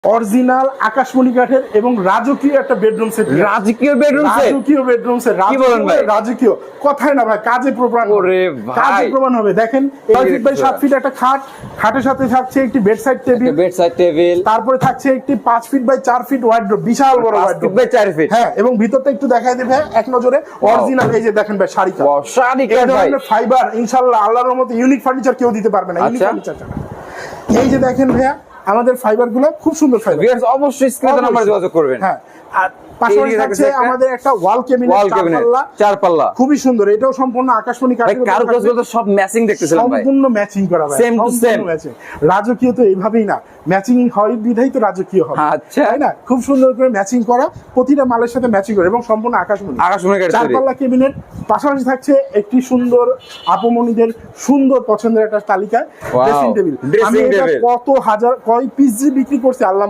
Original আকাশমণি কাঠের এবং রাজকীয় একটা বেডরুম সেট। রাজকীয় বেডরুম সেট? রাজকীয় বেডরুম সেট। কি বলেন ভাই? রাজকীয় কথাই না ভাই, কাজে প্রমাণ। ওরে ভাই, কাজে প্রমাণ হবে। দেখেন 6 ফিট বাই 7 ফিট একটা খাট, খাটের সাথে থাকছে একটি বেডসাইড টেবিল, বেডসাইড টেবিল, তারপরে থাকছে একটি 5 ফিট বাই 4 ফিট ওয়ার্ডরোব, বিশাল বড় 5 ওয়ার্ডরোব ফিট বাই 4 ফিট। হ্যাঁ, এবং ভিতরটা একটু দেখাই দেবে এক নজরে। অরিজিনাল এই যে দেখেন ভাই শাড়ি কাঠ, শাড়ি এই কাঠ ভাই, ধরনের ফাইবার ইনশাআল্লাহ আল্লাহর রহমতে ইউনিক ফার্নিচার কেউ দিতে পারবে না। ইউনিক ফার্নিচার এই যে দেখেন ভাইয়া, আমাদের ফাইবার গুলো খুব সুন্দর ফাইবার। ভিউয়ার্স অবশ্যই স্ক্রিনে নাম্বার যোগাযোগ করবেন। হ্যাঁ, আর পাশাপাশি থাকছে আমাদের একটা ওয়াল ক্যাবিনেট, চার পাল্লা, খুবই সুন্দর। এটাও সম্পূর্ণ আকাশমণি কাঠের। কারুকাজগুলো তো সব ম্যাচিং দেখতেছিলাম ভাই, সম্পূর্ণ ম্যাচিং করা ভাই, সেম টু সেম ম্যাচিং। রাজকীয় তো এইভাবেই না, ম্যাচিং হয় বিধাই তো রাজকীয় হয়। আচ্ছা, তাই না? খুব সুন্দর করে ম্যাচিং করা, প্রতিটা মালের সাথে ম্যাচিং করে, এবং সম্পূর্ণ আকাশমণি কাঠের চার পাল্লা ক্যাবিনেট। পাশাপাশি থাকছে একটি সুন্দর আপমনিদের সুন্দর পছন্দের একটা তালিকা ড্রেসিং টেবিল। আমি এটা কত হাজার কয় পিস বিক্রি করছি আল্লাহ